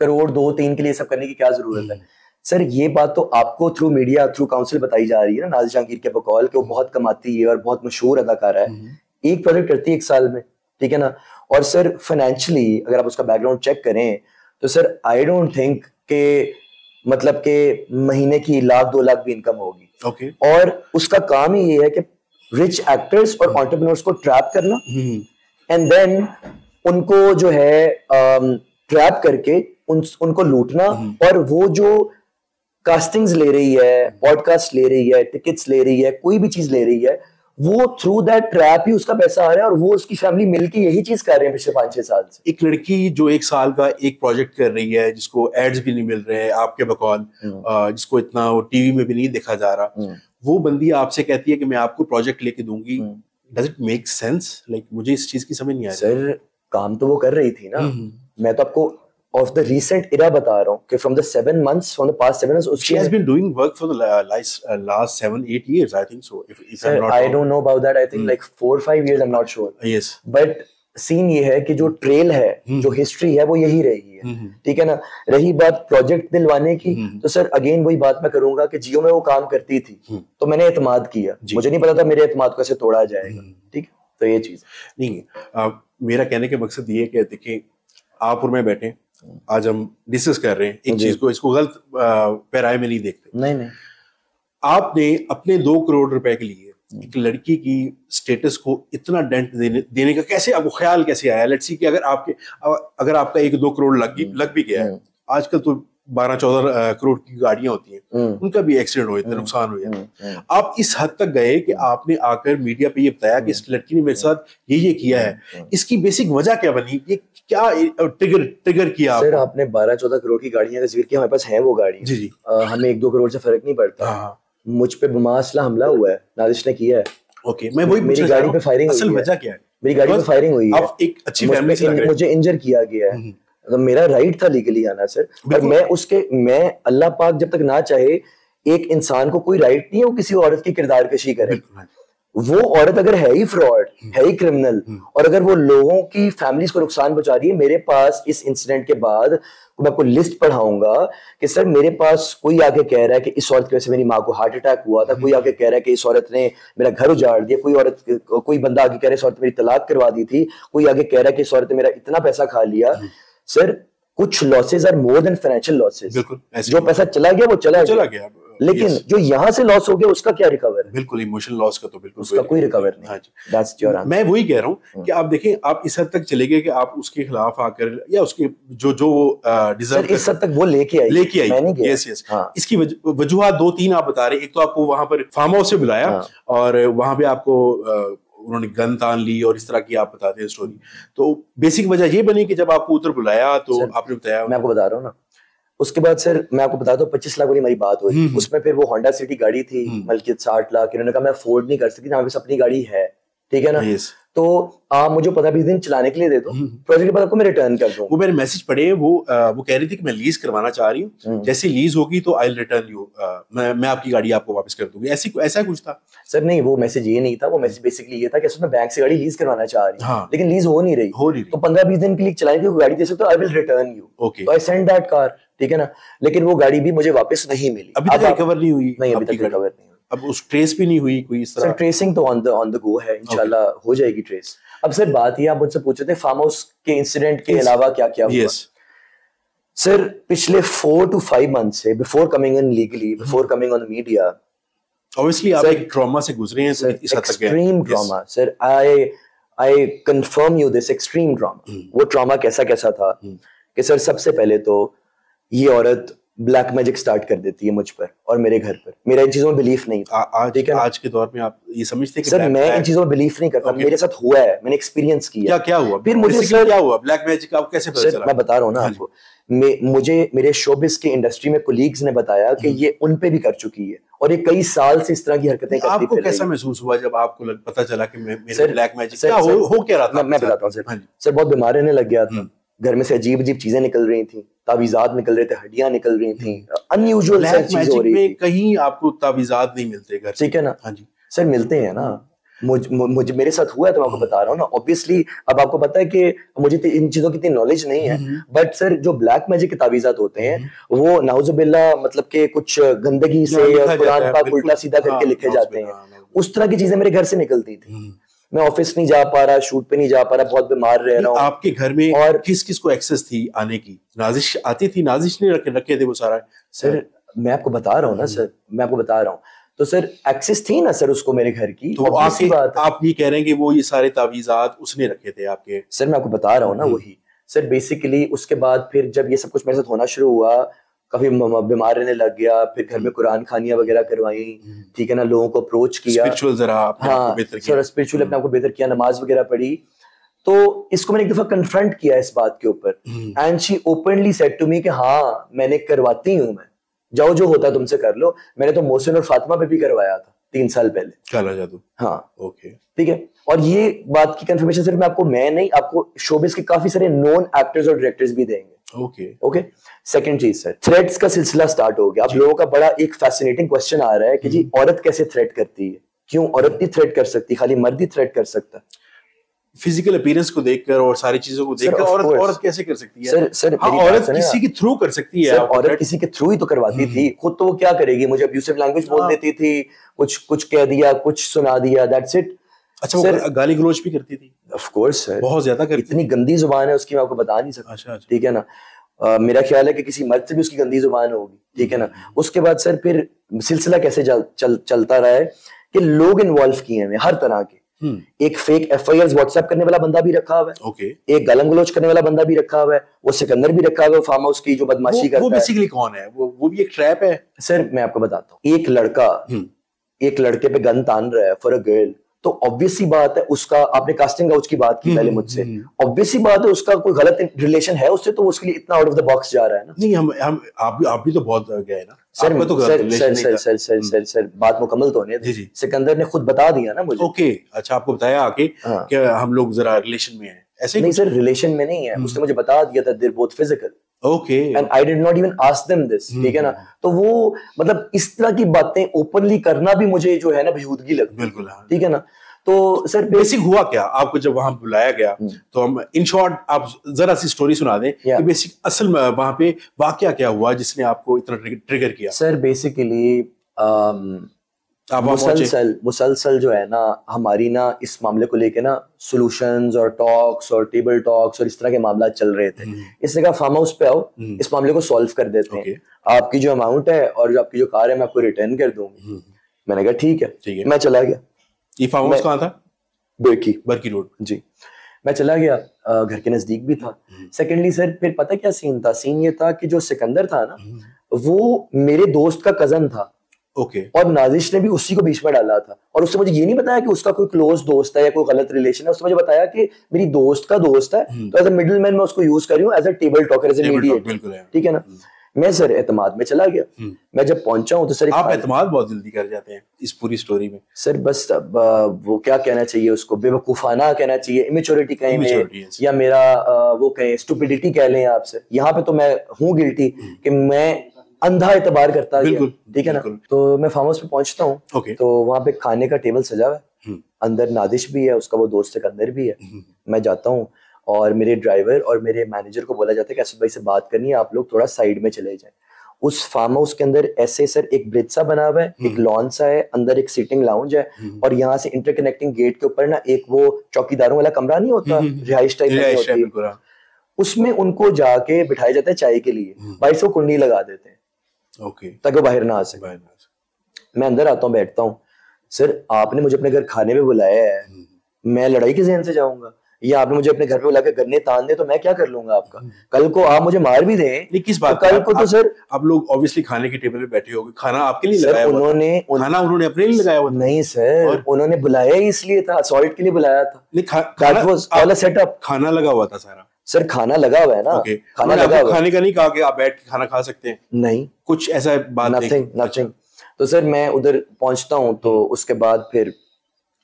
करोड़ 2-3 के लिए सब करने की क्या जरूरत है? सर ये बात तो आपको थ्रू मीडिया, थ्रू काउंसिल बताई जा रही है ना, नाज़िश जहांगीर के बकौल, कि वो बहुत कमाती है और बहुत मशहूर अदाकारा है, एक प्रोजेक्ट करती है 1 साल में, ठीक है ना। और सर फाइनेंशियली अगर आप उसका बैकग्राउंड चेक करें तो सर आई डोंट थिंक के मतलब के महीने की 1 लाख 2 लाख भी इनकम होगी। और उसका काम ही ये है कि रिच एक्टर्स और एंटरप्रेन्योर्स को ट्रैप करना, एंड देन उनको जो है ट्रैप करके उनको लूटना, और वो जो कास्टिंग्स ले रही है, पॉडकास्ट ले रही है, टिकट्स ले रही है, कोई भी चीज ले रही है, वो थ्रू दैट ट्रैप ही उसका पैसा आ रहा है, और वो उसकी फैमिली मिलके यही चीज कर रहे हैं पिछले 5-6 साल से। एक लड़की जो 1 साल का एक प्रोजेक्ट कर रही है, जिसको एड्स भी नहीं मिल रहे हैं आपके बकौल, जिसको इतना वो टीवी में भी नहीं देखा जा रहा, वो बंदी आपसे कहती है कि मैं आपको प्रोजेक्ट लेके दूंगी। Does it make sense? Like मुझे इस चीज की समझ नहीं आ रही। सर काम तो वो कर रही थी ना, मैं तो आपको of the recent era बता रहा हूँ कि from the 7 months, from the past 7 months, she has been doing work for the last 7-8 years, I think so. If I'm not wrong. I don't know about that. I think like 4-5 years. I'm not sure. Yes. But scene ये है कि जो trail है, जो history है, वो यही रही है, ठीक है ना। रही बात प्रोजेक्ट दिलवाने की, तो सर अगेन वही बात मैं करूंगा कि जियो में वो काम करती थी, तो मैंने एतमाद किया, मुझे नहीं पता था मेरे एतमाद को ऐसे तोड़ा जाएगा, ठीक है। तो ये चीज नहीं है। मेरा कहने का मकसद ये है कि देखिए, आप और मैं बैठे, आज हम डिस्कस कर रहे हैं एक चीज को, इसको गलत पैराए में नहीं देखते। नहीं, आपने अपने 2 करोड़ रुपए के लिए एक लड़की की स्टेटस को इतना डेंट देने का कैसे आपको ख्याल कैसे आया? लेट्स सी कि अगर आपका 1-2 करोड़ लग भी गया है, आजकल तो 12-14 करोड़ की गाड़ियां होती हैं, उनका भी एक्सीडेंट हो जाता है, नुकसान हो जाता है। आप इस हद तक गए कि आपने आकर मीडिया पे ये बताया कि इस लड़की ने मेरे साथ ये किया है, इसकी बेसिक वजह क्या बनी? ये क्या ट्रिगर किया? सर आपने 12-14 करोड़ की गाड़ियां का जिक्र किया, हमारे पास है वो गाड़ी। जी जी, हमें 1-2 करोड़ से फर्क नहीं पड़ता। मुझ पे बमासला हमला हुआ है, नाज़िश ने किया है। ओके, मैं वही मेरी गाड़ी पे फायरिंग हुई है। असल वजह क्या है? मेरी गाड़ी पे फायरिंग हुई है, आप एक अच्छी फैमिली से लग रहे हैं, मुझे इंजर किया गया है, तो मेरा राइट था लीगली आना सर। और मैं अल्लाह पाक जब तक ना चाहे, एक इंसान को कोई राइट नहीं है वो किसी औरत की किरदार कशी करे। वो औरत अगर है ही फ्रॉड, है ही क्रिमिनल, और अगर वो लोगों की फैमिलीज को नुकसान पहुंचा रही है, मेरे पास इस इंसिडेंट के बाद मैं आपको लिस्ट पढ़ाऊंगा कि सर मेरे पास कोई आके कह रहा है कि इस औरत की वजह से मेरी माँ को हार्ट अटैक हुआ था, कोई आके कह रहा है कि इस औरत ने मेरा घर उजाड़ दिया, कोई बंदा आगे कह रहा है इस औरत मेरी तलाक करवा दी थी, कोई आगे कह रहा है कि इस औरत ने मेरा इतना पैसा खा लिया। सर कुछ losses are more than financial losses. बिल्कुल, जो पैसा चला गया वो चला गया, लेकिन जो यहाँ से लॉस हो गया उसका क्या रिकवर है? बिल्कुल, इमोशनल लॉस का तो बिल्कुल उसका कोई रिकवर नहीं। That's your answer. मैं वही कह रहा हूँ कि आप देखें, आप इस हद तक चले गए कि आप उसके खिलाफ आकर या उसके जो डिजर्व, इस हद तक वो लेके आई। यस। इसकी वजूहत 2-3 आप बता रहे। एक तो आपको वहां पर फार्म हाउस से बुलाया और वहां पे आपको उन्होंने गन तान ली और इस तरह की आप बताते हैं स्टोरी। तो बेसिक वजह ये बनी कि जब आपको उधर बुलाया तो आपने बताया। मैं आपको बता रहा हूँ ना, उसके बाद सर मैं आपको बताता हूँ 25 लाख वाली हमारी बात हुई। उसमें फिर वो होंडा सिटी गाड़ी थी, मलकियत 60 लाख। इन्होंने कहा मैं अफोर्ड नहीं कर सकती, हमारे पास अपनी गाड़ी है, ठीक है ना। तो आप मुझे 15-20 दिन चलाने के लिए दे दो, प्रोजेक्ट के बाद आपको मैं रिटर्न कर दूं। वो मेरे मैसेज पढ़े, वो कह रही थी कि मैं लीज करवाना चाह रही हूँ, जैसे लीज होगी तो आई विल रिटर्न यू, मैं आपकी गाड़ी आपको वापस कर दूंगी, ऐसा कुछ था सर? नहीं, वो मैसेज ये नहीं था। वो मैसेज बेसिकली ये था कि मैं बैंक से गाड़ी लीज करवाना चाह रही हूँ, लेकिन लीज हो नहीं रही। तो 15-20 दिन के लिए चलाने की गाड़ी दे सकते हो, आई विल रिटर्न यू। तो आई सेंड दैट कार, ठीक है ना। लेकिन वो गाड़ी भी मुझे वापस नहीं मिली। अभी तक रिकवर नहीं हुई? नहीं, अभी तक रिकवर नहीं। अब उस ट्रेस भी नहीं हुई कोई इस तरह? सर ट्रेसिंग तो ऑन द गो है, इंशाल्लाह हो जाएगी ट्रेस। अब सर बात ये, आप मुझसे पूछ रहे थे फार्म हाउस के इंसिडेंट के अलावा क्या क्या हुआ। सर पिछले 4 to 5 मंथ से, before coming in legally, before coming on media, obviously आप एक ट्रॉमा से गुजरे हैं सर, इस हद तक extreme trauma. Sir I confirm you this, extreme trauma. वो ट्रॉमा कैसा था कि सर सबसे पहले तो ये औरत ब्लैक मैजिक स्टार्ट कर देती है मुझ पर और मेरे घर पर। मेरा इन चीजों में बिलीफ नहीं था। आज के दौर में आप ये समझते हैं कि सर मैं इन चीजों में बिलीफ नहीं करता। मेरे साथ हुआ है, मैंने एक्सपीरियंस किया। क्या हुआ फिर मुझे सर क्या हुआ? ब्लैक मैजिक आपको कैसे पता चला? मैं बता रहा हूँ ना आपको। मुझे मेरे शोबिस के इंडस्ट्री में कोलीग्स ने बताया कि ये उन पे भी कर चुकी है और ये कई साल से इस तरह की हरकतें करती है। आपको कैसा महसूस हुआ जब आपको पता चला कि मेरे ब्लैक मैजिक क्या हो क्या रहा था? मैं बताता हूँ सर। बहुत बीमार रहने लग गया था, घर में से अजीब चीजें निकल रही थी, तावीज़ात निकल रहे थे, हड्डियां निकल रही थी, अनयूजुअल चीजें हो रही थी। कहीं आपको तावीज़ात नहीं मिलते घर, ठीक है ना? हाँ जी सर, मिलते हैं ना। मुझे मेरे साथ हुआ है तो मैं आपको बता रहा हूँ ना। ऑब्वियसली अब आपको पता है कि मुझे इन चीजों की इतनी नॉलेज नहीं है, बट सर जो ब्लैक मैजिक के तावीज़ात होते हैं वो नाउजुबिल्लाह मतलब के कुछ गंदगी से और कुरान पाक उल्टा सीधा करके लिखे जाते हैं। उस तरह की चीजें मेरे घर से निकलती थी। मैं ऑफिस नहीं जा पा रहा, शूट पे नहीं जा पा रहा, बहुत बीमार रह रहा हूँ। आपके घर में और किस को एक्सेस थी आने की? नाजिश आती थी? नाजिश ने रखे थे वो सारा? सर मैं आपको बता रहा हूँ ना सर, मैं आपको बता रहा हूँ। तो सर एक्सेस थी ना सर उसको मेरे घर की। तो आप ये कह रहे हैं कि वो ये सारे तावीज़ात उसने रखे थे आपके? सर मैं आपको बता रहा हूँ ना वही सर। बेसिकली उसके बाद फिर जब ये सब कुछ मेरे साथ होना शुरू हुआ, काफी बीमार रहने लग गया, फिर घर में कुरान खानियां वगैरह करवाई, ठीक है ना, लोगों को अप्रोच किया, स्पिरिचुअल जरा सर स्पिरिचुअल अपने आप को बेहतर किया, नमाज वगैरह पढ़ी। तो इसको मैंने एक दफा कन्फ्रंट किया इस बात के ऊपर, and she openly said to me कि हाँ मैं करवाती हूँ, मैं जाओ जो होता है तुमसे कर लो। मैंने तो मोहसिन और फातिमा पे भी करवाया था 3 साल पहले। काला जादू? हाँ ओके ठीक है। और ये बात की कंफर्मेशन सिर्फ मैं नहीं, आपको शोबिस के काफी सारे नोन एक्टर्स और डायरेक्टर्स भी देंगे। ओके। सेकंड चीज सर, थ्रेट्स का सिलसिला स्टार्ट हो गया। अब लोगों का बड़ा एक फैसिनेटिंग क्वेश्चन आ रहा है कि जी औरत कैसे थ्रेट करती है? क्यों औरत नहीं थ्रेट कर सकती, खाली मर्द ही थ्रेट कर सकता है? फिजिकल अपीयरेंस को देखकर और सारी चीजों को देखकर औरत कैसे कर सकती है? सर औरत किसी के थ्रू कर सकती है। औरत किसी के थ्रू ही तो करवाती थी, खुद तो वो क्या करेगी? मुझे अब्यूसिव लैंग्वेज बोल देती थी, कुछ कह दिया, कुछ सुना दिया, दैट्स इट। अच्छा वो गाली गलौज भी करती थी? ऑफ कोर्स सर, बहुत ज्यादा करती। इतनी गंदी जुबान है उसकी, मैं आपको बता नहीं सकता। अच्छा। ठीक है ना। मेरा ख्याल है कि किसी मर्द से भी उसकी गंदी जुबान होगी, ठीक है ना। उसके बाद सर फिर सिलसिला कैसे चलता रहा है कि लोग इन्वॉल्व किए हैं हर तरह के। एक फेक FIRs व्हाट्सएप करने वाला बंदा भी रखा हुआ है, एक गालम गलौज करने वाला बंदा भी रखा हुआ है, वो सिकंदर भी रखा हुआ है फार्म हाउस की जो बदमाशी करता है। वो बेसिकली कौन है? वो भी एक ट्रैप है सर। मैं आपको बताता हूँ, एक लड़का एक लड़के पे गन तान रहा है फॉर अ गर्ल, तो ऑब्वियस सी बात है उसका, आपने कास्टिंग काउच की बात की पहले मुझसे, ऑब्वियस सी बात है उसका कोई गलत रिलेशन है उससे, तो उसके लिए इतना आउट ऑफ द बॉक्स जा रहा है ना। नहीं हम आप भी तो बहुत गए ना सर। सर बात मुकम्मल तो नहीं, सिकंदर ने खुद बता दिया ना मुझे। ओके अच्छा, आपको बताया आके कि हम लोग जरा रिलेशन में हैं? ऐसे नहीं सर, रिलेशन में नहीं है, उसने मुझे बता दिया था there both physical. Okay and I did not even ask them this, ठीक है ना। तो वो मतलब इस तरह की बातें ओपनली करना भी मुझे जो है ना बेहूदगी लगती है। बिल्कुल ठीक है ना। तो सर बेसिक हुआ क्या आपको जब वहां बुलाया गया? तो हम इन शॉर्ट आप जरा सी स्टोरी सुना दें कि बेसिक असल में वहां पे वाकया क्या हुआ जिसने आपको इतना ट्रिगर किया? सर बेसिकली मुसलसल जो है ना हमारी ना इस मामले को लेके ना सॉल्यूशंस और टॉक्स और टेबल टॉक्स और इस तरह के मामला चल रहे थे। इसने कहा फार्म हाउस पे आओ, इस मामले को सॉल्व कर देते हैं, आपकी जो अमाउंट है और जो आपकी जो कार है मैं आपको रिटर्न कर दूंगी। मैंने कहा ठीक है, मैं चला गया। ये फार्म हाउस कहाँ था? बर्की रोड जी। मैं चला गया, घर के नजदीक भी था। सेकेंडली सर फिर पता क्या सीन था? सीन ये था कि जो सिकंदर था ना वो मेरे दोस्त का कजन था। और नाजिश ने भी उसी को बीच में डाला था और उससे मुझे ये नहीं बताया कि उसका कोई क्लोज दोस्त है या कोई गलत रिलेशन है। उसने मुझे बताया कि मेरी दोस्त का दोस्त है, तो एज अ मिडिल मैन मैं उसको यूज कर रही हूँ, as a table talker, as a mediator, ठीक है ना। मैं सर एतमाद में चला गया। मैं जब पहुंचा हूँ तो सर आप एतमाद बहुत जल्दी कर जाते हैं इस पूरी स्टोरी में सर। बस वो क्या कहना चाहिए उसको, बेवकूफाना कहना चाहिए, इमेच्योरिटी कहें या मेरा वो कहें स्टुपिडिटी कह लें आप सर। यहाँ पे तो मैं हूँ गिल्टी कि मैं अंधा एतबार करता गया, ठीक है ना। तो मैं फार्म हाउस पे पहुंचता हूँ तो वहां पे खाने का टेबल सजा हुआ है, अंदर नादिश भी है, उसका वो दोस्त एक अंदर भी है। मैं जाता हूँ और मेरे ड्राइवर और मेरे मैनेजर को बोला जाता है कि असद भाई से बात करनी है, आप लोग थोड़ा साइड में चले जाएं। उस फार्म हाउस के अंदर ऐसे सर एक ब्रिज सा बना हुआ है, एक लॉन सा है, अंदर एक सीटिंग लाउंज है और यहाँ से इंटरकनेक्टिंग गेट के ऊपर ना एक वो चौकीदारों वाला कमरा नहीं होता, रिहाइश टाइप में होती है, उसमें उनको जाके बिठाया जाता है चाय के लिए। भाई से वो कुंडी लगा देते हैं ताकि वो बाहर ना आ सके। मैं अंदर आता हूँ, बैठता हूँ। सर आपने मुझे अपने घर खाने में बुलाया है, मैं लड़ाई के ज़हन से जाऊंगा? या आपने मुझे अपने घर पे बुला के गन्ने तान दे तो मैं क्या कर लूंगा आपका? कल को आप मुझे मार भी दें, किस बात? कल को तो सर आप लोग ऑब्वियसली खाने के टेबल पे बैठे होंगे, खाना आपके लिए लगाया हुआ था। खाना उन्होंने अपने लिए लगाया हुआ था? नहीं सर, उन्होंने बुलाया ही इसलिए था, सॉल्ट के लिए बुलाया था। That was all a setup. खाना लगा हुआ था सारा सर, खाना लगा हुआ है ना। खाना लगा हुआ, खाने का नहीं कहा कि आप बैठ के खाना खा सकते हैं? नहीं, कुछ ऐसा बात नहीं, नथिंग। तो सर मैं उधर पहुंचता हूँ तो उसके बाद फिर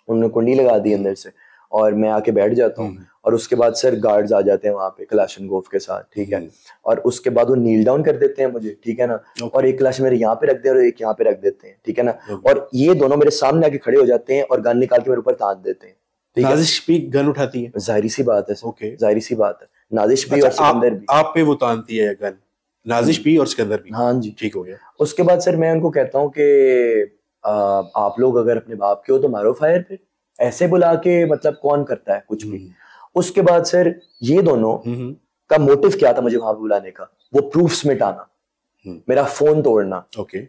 उन्होंने कुंडी लगा दी अंदर से और मैं आके बैठ जाता हूँ और उसके बाद सर गार्ड्स आ जाते हैं वहां पे कलाशनकोव के साथ, ठीक है। और उसके बाद वो नील डाउन कर देते हैं मुझे, ठीक है ना। और एक कलाश मेरे यहाँ पे रख दे और एक यहाँ पे रख देते हैं, ठीक है ना। और ये दोनों मेरे सामने आके खड़े हो जाते हैं और गन निकाल के मेरे ऊपर तान देते हैं। नाजिश भी गन उठाती है? जाहिर सी बात है, जाहिर सी बात है। नाजिश भी और सिकंदर भी। आप पे वो तानती है गन? नाजिश भी और सिकंदर भी? हाँ जी, ठीक हो गया। उसके बाद सर मैं उनको कहता हूँ कि आप लोग अगर अपने बाप के हो तो मारो फायर पे, ऐसे बुला के मतलब कौन करता है कुछ भी। उसके बाद सर ये दोनों का मोटिव क्या था मुझे वहां पे बुलाने का? वो प्रूफ्स मिटाना, मेरा फोन तोड़ना।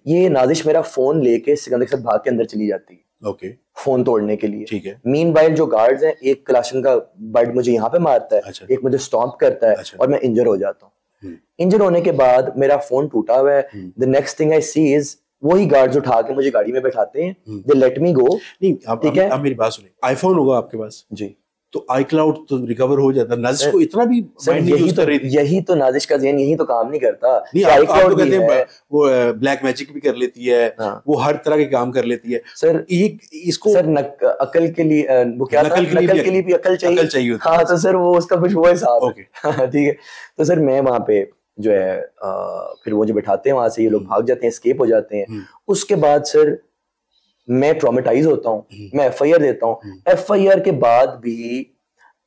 ये नाजिश मेरा फोन लेके सिकंदर के साथ भाग के अंदर चली जाती है फोन तोड़ने के लिए, ठीक है। मीनवाइल जो गार्ड्स हैं, एक कलाशन का बर्ड मुझे यहाँ पे मारता है, एक मुझे स्टॉम्प करता है और मैं इंजर हो जाता हूँ। इंजर होने के बाद मेरा फोन टूटा हुआ है। The next thing I see is वही गार्ड्स उठा के मुझे गाड़ी में बैठाते हैं, दे लेट मी गो। ठीक है, अब मेरी बात सुनिए, आईफोन होगा आपके पास जी, तो iCloud तो रिकवर हो जाता है। नाजिश को इतना भी माइंड नहीं यूज कर रही थी। यही तो नाजिश का ज़हन यही तो काम नहीं करता। नहीं, आप तो कहते हैं वो ब्लैक मैजिक भी कर लेती है, वो हर तरह के काम कर लेती है सर। इसको सर अकल के लिए वो क्या था, नकल के लिए भी अकल चाहिए। हाँ तो सर वो उसका कुछ वो हिसाब है, ठीक है। तो सर मैं वहां पे जो है फिर वो जो बैठाते हैं वहां से, ये लोग भाग जाते हैं, एस्केप हो जाते हैं। उसके बाद सर मैं ट्रॉमेटाइज होता हूँ, मैं FIR देता हूँ। FIR के बाद भी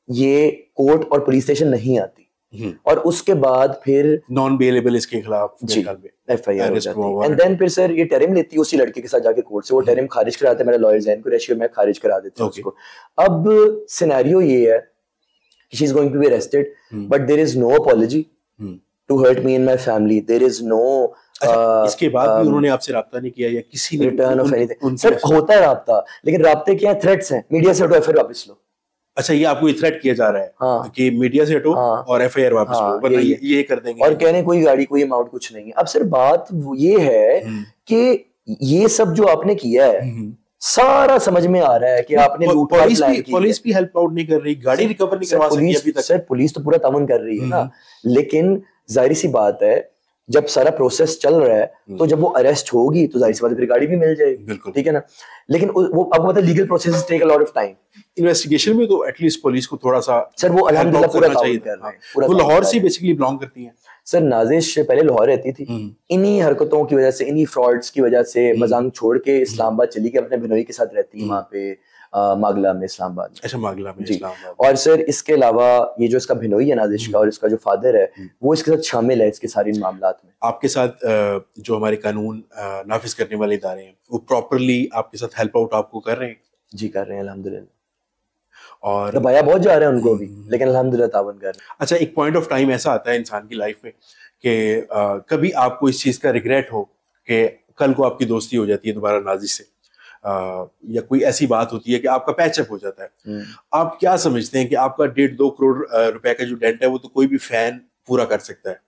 ये कोर्ट और पुलिस स्टेशन नहीं आती और उसके बाद फिर नॉन बेलेबल इसके खिलाफ FIR हो जाती है। एंड देन फिर सर ये टेरिम लेती है उसी लड़के के साथ जाके कोर्ट से, वो टेरिम खारिज कराते हैं। मेरा लॉयर जैन कुरैशी और मैं खारिज करा देते हैं उसको। अब सिनेरियो ये है कि she is going to be arrested but there is no apology to hurt me and my family, there is no. इसके बाद भी उन्होंने आपसे राब्ता नहीं किया या किसी ने रिटर्न ऑफ एनीथिंग? सर होता है राब्ता, लेकिन राब्ते क्या है? थ्रेट्स हैं, मीडिया से हटो, FIR वापस लो। अच्छा, ये आपको थ्रेट किया जा रहा है? हाँ। कि मीडिया से हटो और FIR वापस लो, वरना ये कर देंगे। और कहने कोई गाड़ी कोई अमाउंट कुछ नहीं है। अब सर बात ये है कि ये सब जो आपने किया है सारा समझ में आ रहा है कि आपने पुलिस भी हेल्प आउट नहीं कर रही, गाड़ी रिकवर नहीं करवा सकी अभी तक। सर पुलिस तो पूरा तामुन कर रही है ना, लेकिन जाहिर सी बात है जब सारा प्रोसेस चल रहा है तो जब वो अरेस्ट होगी तो जाहिर सी बात है फिर गाड़ी भी मिल जाएगी, ठीक है ना। लेकिन वो आपको पता है legal process take a lot of time. Investigation में तो एटलीस्ट पुलिस को थोड़ा सा सर वो अल्हम्दुलिल्लाह पूरा काम कर रहा है। वो लाहौर से बेसिकली बिलोंग करती हैं सर नाजिश पहले लाहौर रहती थी, इन्हीं हरकतों की वजह से, इन्हीं फ्रॉड्स की वजह से मजांग छोड़ के इस्लामाबाद चली गई, अपने बिनोई के साथ रहती है वहाँ पे मागला में, इस्लामाबाद में। अच्छा, मागला में, इस्लामाबाद। और सर इसके अलावा ये जो इसका बिनोई है नाजिश का, और इसका जो फादर है वो इसके साथ शामिल है इसके सारे मामलात में। आपके साथ जो हमारे कानून नाफिज करने वाले इदारे हैं वो प्रॉपरली आपके साथ हेल्प आउट आपको कर रहे हैं? जी कर रहे हैं अल्हम्दुलिल्लाह, और दबाया बहुत जा रहा है उनको भी, लेकिन अल्हम्दुलिल्लाह तावन कर रहे हैं। अच्छा, एक पॉइंट ऑफ टाइम ऐसा आता है इंसान की लाइफ में कि कभी आपको इस चीज का रिग्रेट हो कि कल को आपकी दोस्ती हो जाती है दोबारा नाजिश से, या कोई ऐसी बात होती है कि आपका पैचअप हो जाता है, आप क्या समझते हैं कि आपका 1.5-2 करोड़ रुपए का जो डेंट है वो तो कोई भी फैन पूरा कर सकता है,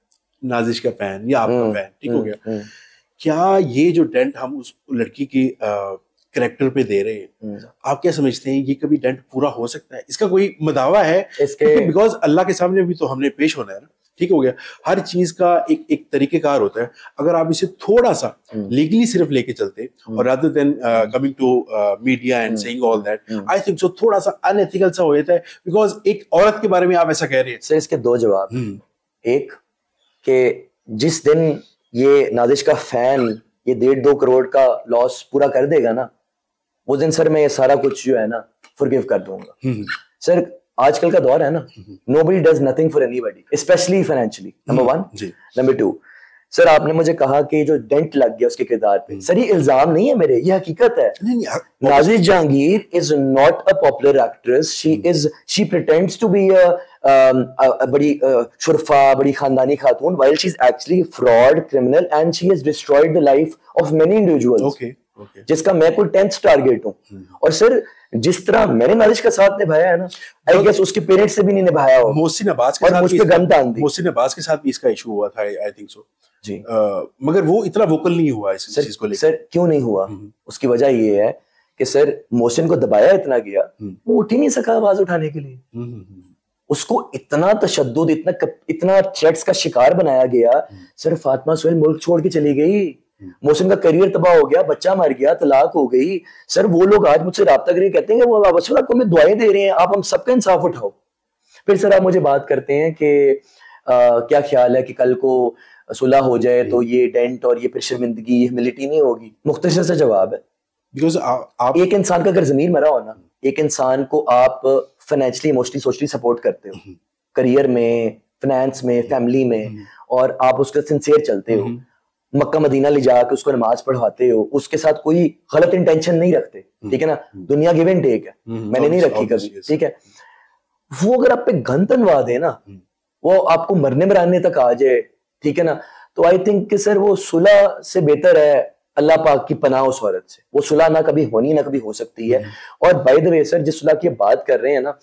नाजिश का फैन या आपका फैन, ठीक हो गया, क्या ये जो डेंट हम उस लड़की की कैरेक्टर पे दे रहे हैं, आप क्या समझते हैं ये कभी डेंट पूरा हो सकता है? इसका कोई मदावा है? इसके बिकॉज अल्लाह के सामने भी तो हमने पेश होना है ना, ठीक हो गया, हर चीज का एक तरीकेकार होता है। अगर आप इसे थोड़ा सा लीगली सिर्फ लेके चलते और rather than coming to media and saying all that, I think so थोड़ा सा अनएथिकल सा हो जाता है, बिकॉज एक औरत के बारे में आप ऐसा कह रहे हैं। सर इसके दो जवाब, एक कि जिस दिन ये नाजिश का फैन ये 1.5-2 करोड़ का लॉस पूरा कर देगा ना, उस दिन सर मैं ये सारा कुछ जो है ना फॉरगिव कर दूंगा। सर आजकल का दौर है ना, nobody does nothing for anybody, especially financially, number 1। number 2, sir आपने मुझे कहा कि जो डेंट लग गया उसके किरदार पे, सर ये इल्जाम नहीं है मेरे, ये हकीकत है। Nazish Jahangir is not a popular actress, she pretends to be a बड़ी शुरफा, बड़ी खानदानी खातून, while she's actually a fraud, criminal, and she has destroyed the life of many individuals, जिसका मैं कोई 10th टारगेट हूँ। और सर जिस तरह मैंने नाजिश का साथ निभाया है ना, आई गेस उसके पेरेंट्स से भी नहीं निभाया हो। मोहसिन अब्बास के साथ मुझ पे गन तान दी, मोहसिन अब्बास के साथ भी इसका इशू हुआ था, आई थिंक सो जी, मगर वो इतना वोकल नहीं हुआ इस चीज को लेकर। सर क्यों नहीं हुआ? उसकी वजह ये है कि सर मोहसिन को दबाया इतना गया, वो उठ ही नहीं सका आवाज उठाने के लिए, उसको इतना तशद्दुद, इतना थ्रेट्स का शिकार बनाया गया। सर फातिमा सुहेल मुल्क छोड़ के चली गई, मोहसिन का करियर तबाह हो गया, बच्चा मर गया, तलाक हो गई। सर वो लोग आज मुझसे राब्ता करके कहते हैं कि वो आपको हमें दुआएं दे रहे हैं, आप हम सबका इंसाफ उठाओ। फिर सर आप मुझे बात करते हैं कि क्या ख्याल है कि कल को सुलह हो जाए तो ये डेंट और ये शर्मिंदगी, ये ह्यूमिलिटी नहीं होगी? मुख्तसर सा जवाब है, बिकॉज आप एक इंसान का अगर जमीर मरा हो ना, एक इंसान को आप फाइनेंशियली, इमोशनली, सोशली सपोर्ट करते हो, करियर में, फाइनेंस में, फैमिली में, और आप उसके सिंसियर चलते हो, मक्का मदीना ले जाके उसको नमाज पढ़वाते हो, उसके साथ कोई गलत इंटेंशन नहीं रखते, ठीक है ना, दुनिया गिव एंड टेक है, मैंने नहीं रखी कभी, ठीक है। वो अगर आप पे गन तनवा दे ना, वो आपको मरने मराने तक आ जाए, ठीक है ना, तो आई थिंक कि सर वो सुलह से बेहतर है अल्लाह पाक की पनाह उस औरत से। वो सुलह ना कभी होनी ना कभी हो सकती है। और बाय द वे सर, जिस सुलह की बात कर रहे हैं ना,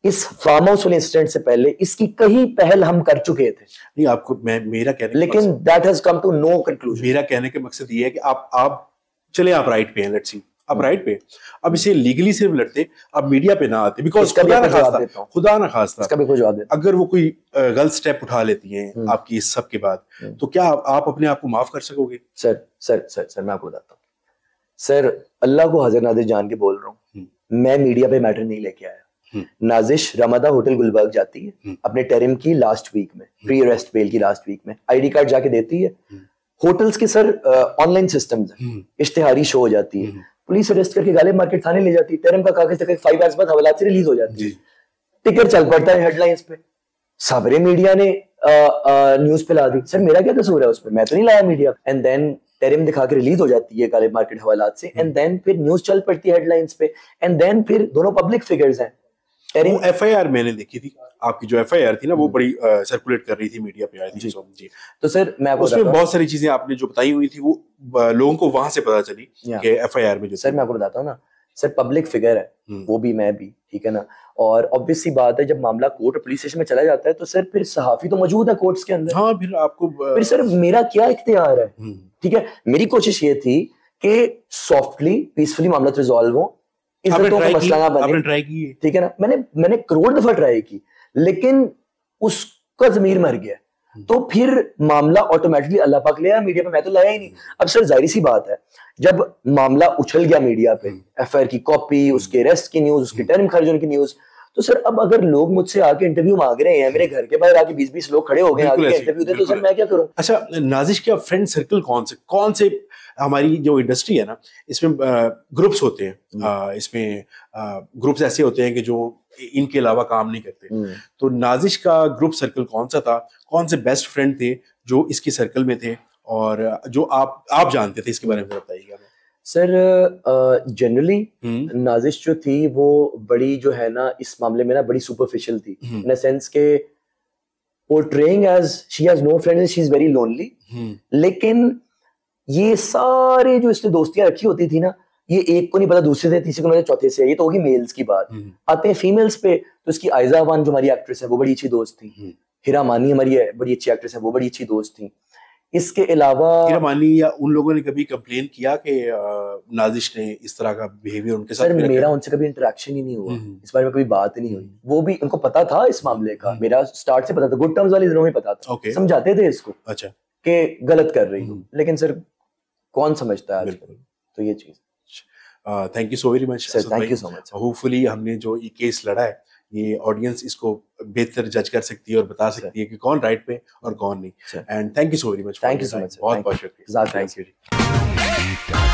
इस फार्म हाउस वाले इंसिडेंट से पहले इसकी कई पहल हम कर चुके थे। नहीं, आपको मेरा कहने, लेकिन that has come to no conclusion. मेरा कहने का मकसद ये है कि आप चले, आप राइट पे हैं, लेट्स सी, आप राइट पे, अब इसे लीगली सिर्फ लड़ते, अब मीडिया पे ना आते, बिकॉज खुदा ना खास्ता इसका भी कोई जवाब देता, अगर वो कोई गलत स्टेप उठा लेती हैं आपकी इस सब के बाद, तो क्या आप अपने आप को माफ कर सकोगे? सर सर सर सर मैं आपको बताता हूँ सर, अल्लाह को हाजिर नाजिर जान के बोल रहा हूँ, मैं मीडिया पे मैटर नहीं लेके आया। नाजिश रमादा होटल गुलबर्ग जाती है अपने टेरिम की लास्ट वीक में, प्री अरेस्ट बेल की लास्ट वीक में, आईडी कार्ड जाके देती है। होटल्स के सर ऑनलाइन सिस्टम्स हैं, इश्तिहारी शो हो जाती है, पुलिस अरेस्ट करके गालिब मार्केट थाने ले जाती है, टेरिम का कागज तक 5 आवर्स बाद हवालात से रिलीज हो जाती है, टिकट चल पड़ता है हेडलाइंस पे, सारे मीडिया ने न्यूज पे ला दी। सर मेरा क्या कसूर है उसमें? मैं तो नहीं लाया मीडिया। एंड देन टेरिम दिखा के रिलीज हो जाती है गालिब मार्केट हवालात से, एंड देन फिर न्यूज चल पड़ती है हेडलाइंस पे, एंड देन फिर दोनों पब्लिक फिगर्स हैं। वो एफआईआर मैंने देखी थी, आपकी जो एफआईआर थी ना, वो बड़ी सर्कुलेट कर रही थी मीडिया पे, आई थी जी। तो सर मैं आपको उसमें बहुत सारी चीजें आपने जो बताई हुई थी वो लोगों को वहां से पता चली कि एफआईआर में जो, सर मैं आपको बताता हूँ ना सर, पब्लिक फिगर है वो भी, मैं भी, ठीक है ना, और ऑब्वियस सी बात है जब मामला कोर्ट और पुलिस स्टेशन में चला जाता है तो सर फिर सहाफी तो मौजूद है कोर्ट्स के अंदर। हाँ, फिर आपको फिर सर मेरा क्या इख्तियार है? ठीक है, मेरी कोशिश ये थी कि सॉफ्टली, पीसफुली मामला रिजॉल्व हो, इज्जतों का मसला ना बने, ट्राई की, ठीक है ना, मैंने करोड़ दफा ट्राई की, लेकिन उसका जमीर मर गया, तो फिर मामला ऑटोमेटिकली अल्लाह पाक ले आया मीडिया पे, मैं तो लाया ही नहीं। अब सर जाहिर सी बात है, जब मामला उछल गया मीडिया पे, एफआईआर की कॉपी, उसके अरेस्ट की न्यूज, उसके टेरिम खारिज होने की न्यूज, तो सर अब अगर लोग मुझसे आके इंटरव्यू मांग रहे हैं, मेरे घर के बाहर आके 20-20 लोग खड़े हो गए आके इंटरव्यू दे, तो सर मैं क्या करूं? अच्छा नाजिश का फ्रेंड सर्कल कौन से हमारी जो इंडस्ट्री है ना, इसमें ग्रुप्स होते हैं, इसमें ग्रुप्स ऐसे होते हैं कि जो इनके अलावा काम नहीं करते। तो नाजिश का ग्रुप सर्कल कौन सा था, कौन से बेस्ट फ्रेंड थे जो इसकी सर्कल में थे और जो आप जानते थे, इसके बारे में बताइएगा। सर जनरली नाजिश जो थी वो बड़ी जो है ना इस मामले में ना बड़ी सुपरफिशियल थी, इन अ सेंस के portraying as she has no friends, she is very lonely. लेकिन ये सारे जो इसने दोस्तियां रखी होती थी ना, ये एक को नहीं पता दूसरे से, तीसरे को नहीं पता चौथे से, ये तो होगी मेल्स की बात। आते हैं फीमेल्स पे, तो इसकी आयजा अवान जो हमारी एक्ट्रेस है वो बड़ी अच्छी दोस्त थी, हिरा मानी हमारी बड़ी अच्छी एक्ट्रेस है, वो बड़ी अच्छी दोस्त थी। इसके अलावा हिरा मानी या उन लोगों ने कभी कंप्लेन किया कि नाजिश ने इस तरह का बिहेवियर उनके साथ? सर मेरा उनसे कभी इंटरेक्शन ही नहीं हुआ, इस बारे में कभी बात नहीं हुई। वो भी उनको पता था इस मामले का, मेरा स्टार्ट से पता था, गुड टर्म्स वाले दिनों में पता था, समझाते थे इसको अच्छा कि गलत कर रही हूँ, लेकिन सर कौन समझता है आजकल, तो ये चीज। Thank you so very much sir, thank you so much. Hopefully हमने जो ये केस लड़ा है, ये ऑडियंस इसको बेहतर जज कर सकती है और बता सकती है कि कौन राइट पे और कौन नहीं। And thank you so very much. Thank you so much, बहुत बहुत शुक्रिया। Thank you.